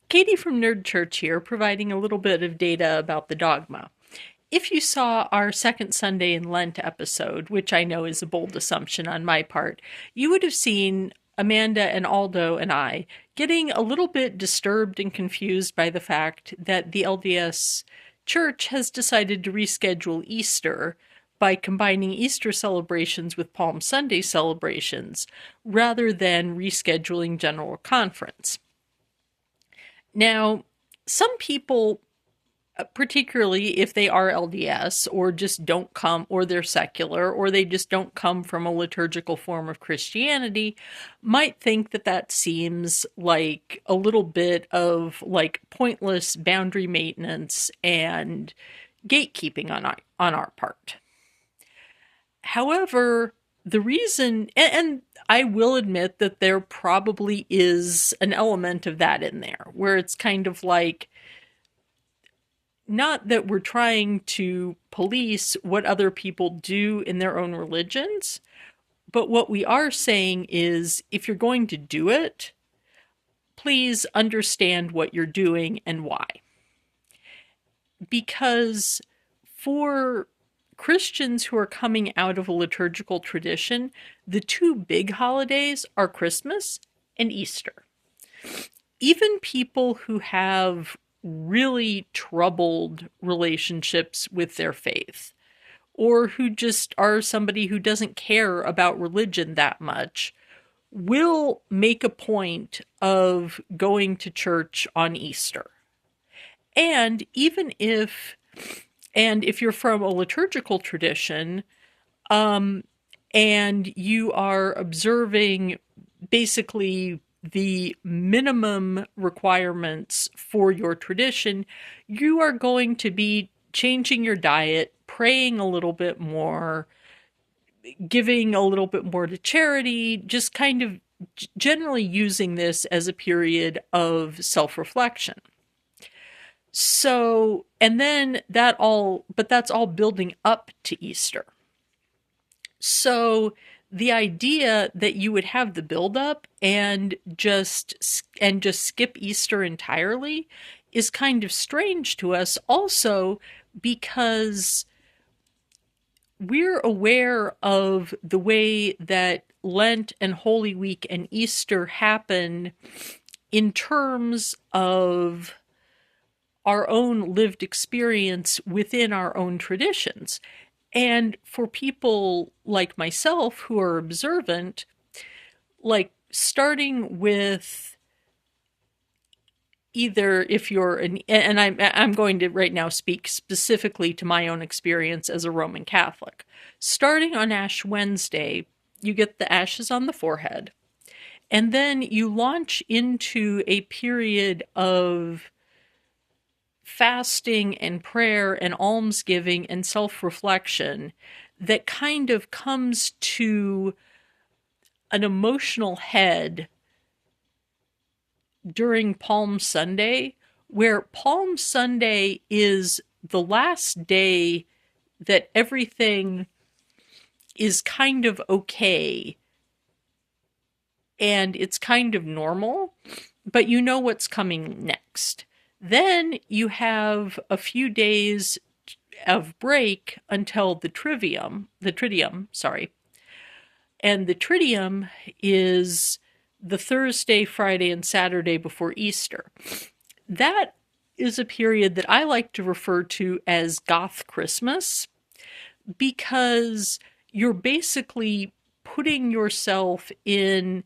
Katie from Nerd Church here, providing a little bit of data about the dogma. If you saw our second Sunday in Lent episode, which I know is a bold assumption on my part, you would have seen Amanda and Aldo and I getting a little bit disturbed and confused by the fact that the LDS Church has decided to reschedule Easter by combining Easter celebrations with Palm Sunday celebrations rather than rescheduling General Conference. Now, some people, particularly if they are LDS or just don't come, or they're secular, or they just don't come from a liturgical form of Christianity, might think that that seems like a little bit of like pointless boundary maintenance and gatekeeping on our part. However, the reason, and I will admit that there probably is an element of that in there, where it's kind of like, not that we're trying to police what other people do in their own religions, but what we are saying is if you're going to do it, please understand what you're doing and why. Because for Christians who are coming out of a liturgical tradition, the two big holidays are Christmas and Easter. Even people who have really troubled relationships with their faith, or who just are somebody who doesn't care about religion that much, will make a point of going to church on Easter. And if you're from a liturgical tradition, and you are observing basically the minimum requirements for your tradition, you are going to be changing your diet, praying a little bit more, giving a little bit more to charity, just kind of generally using this as a period of self-reflection. So, and then that's all building up to Easter. So the idea that you would have the buildup and just skip Easter entirely is kind of strange to us, also because we're aware of the way that Lent and Holy Week and Easter happen in terms of our own lived experience within our own traditions. And for people like myself who are observant, like starting with either if you're and I'm going to right now speak specifically to my own experience as a Roman Catholic. Starting on Ash Wednesday, you get the ashes on the forehead, and then you launch into a period of fasting and prayer and almsgiving and self-reflection that kind of comes to an emotional head during Palm Sunday, where Palm Sunday is the last day that everything is kind of okay and it's kind of normal, but you know what's coming next. Then you have a few days of break until the Triduum, and the Triduum is the Thursday, Friday, and Saturday before Easter. That is a period that I like to refer to as Goth Christmas, because you're basically putting yourself in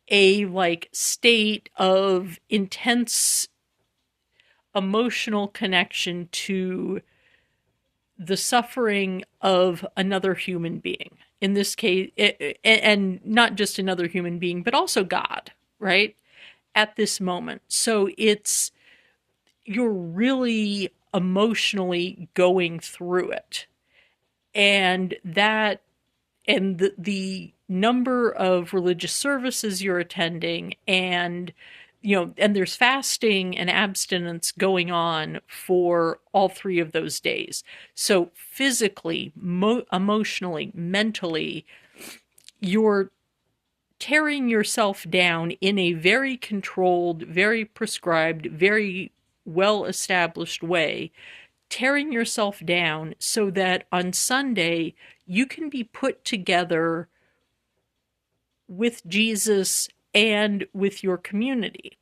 a state of intense emotional connection to the suffering of another human being. In this case, and not just another human being, but also God, right? At this moment. So you're really emotionally going through it. And the number of religious services you're attending, and and there's fasting and abstinence going on for all three of those days. So physically, emotionally, mentally, you're tearing yourself down in a very controlled, very prescribed, very well-established way, tearing yourself down so that on Sunday you can be put together with Jesus and with your community.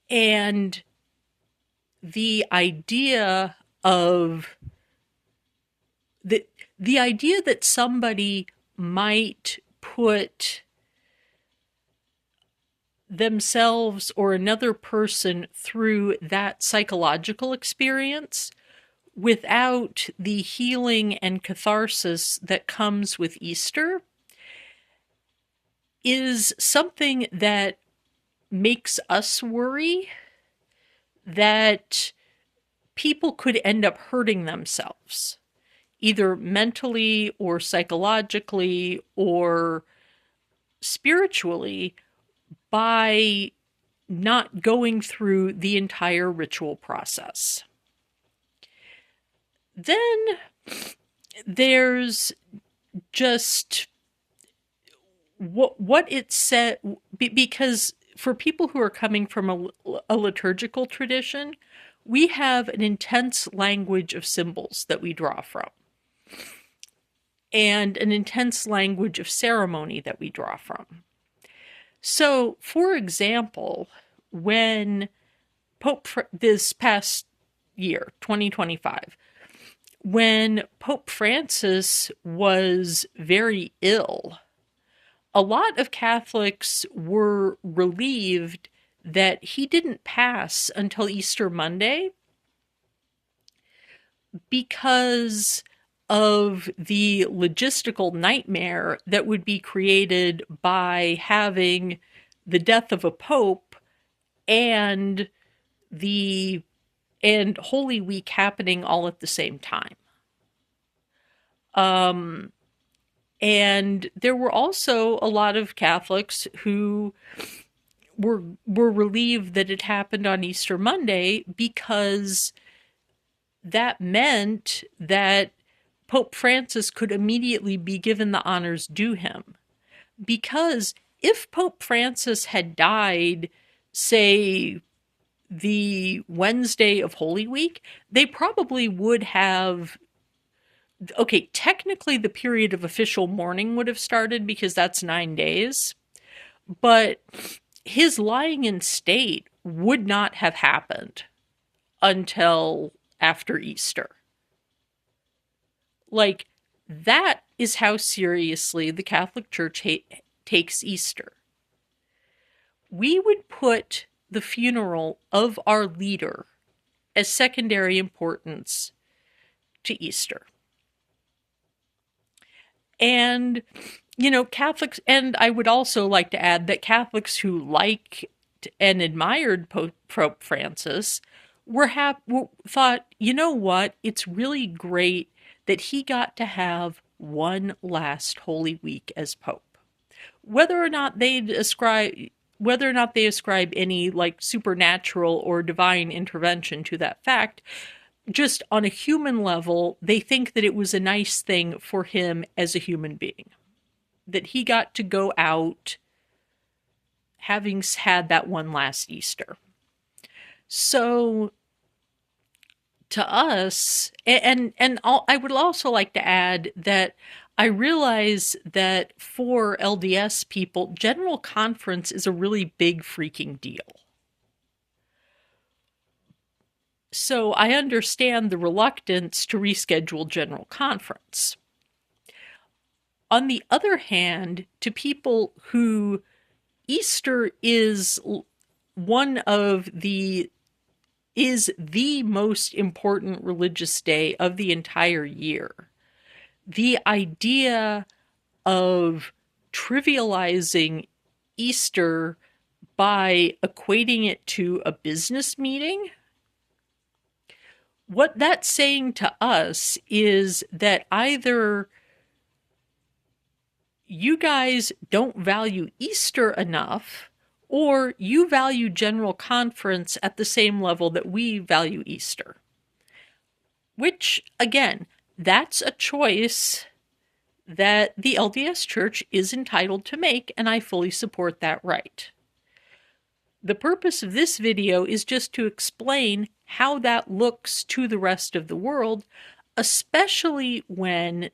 And the idea of the idea that somebody might put themselves or another person through that psychological experience without the healing and catharsis that comes with Easter is something that makes us worry that people could end up hurting themselves, either mentally or psychologically or spiritually, by not going through the entire ritual process. Then there's just what it said, because for people who are coming from a liturgical tradition, we have an intense language of symbols that we draw from, and an intense language of ceremony that we draw from. So, for example, when this past year, 2025, when Pope Francis was very ill, a lot of Catholics were relieved that he didn't pass until Easter Monday because of the logistical nightmare that would be created by having the death of a pope and Holy Week happening all at the same time. And there were also a lot of Catholics who were relieved that it happened on Easter Monday, because that meant that Pope Francis could immediately be given the honors due him. Because if Pope Francis had died, say, the Wednesday of Holy Week, they probably would have... Okay, technically the period of official mourning would have started because that's 9 days, but his lying in state would not have happened until after Easter. Like, that is how seriously the Catholic Church takes Easter. We would put the funeral of our leader as secondary importance to Easter. And, Catholics, and I would also like to add that Catholics who liked and admired Pope Francis thought, you know what, it's really great that he got to have one last Holy Week as Pope. Whether or not they ascribe any supernatural or divine intervention to that fact, just on a human level, they think that it was a nice thing for him as a human being, that he got to go out having had that one last Easter. So to us, and I would also like to add that I realize that for LDS people, General Conference is a really big freaking deal. So I understand the reluctance to reschedule General Conference. On the other hand, to people who Easter is the most important religious day of the entire year, the idea of trivializing Easter by equating it to a business meeting, what that's saying to us is that either you guys don't value Easter enough, or you value General Conference at the same level that we value Easter. Which, again, that's a choice that the LDS Church is entitled to make, and I fully support that right. The purpose of this video is just to explain how that looks to the rest of the world, especially when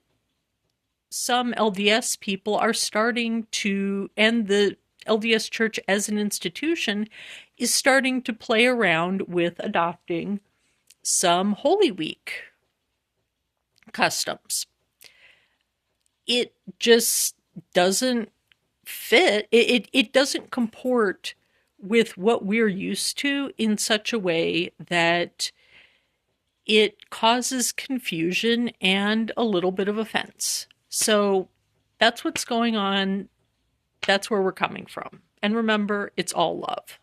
some LDS people are starting to, and the LDS Church as an institution is starting to play around with adopting some Holy Week customs. It just doesn't fit. It doesn't comport with what we're used to in such a way that it causes confusion and a little bit of offense. So that's what's going on. That's where we're coming from. And remember, it's all love.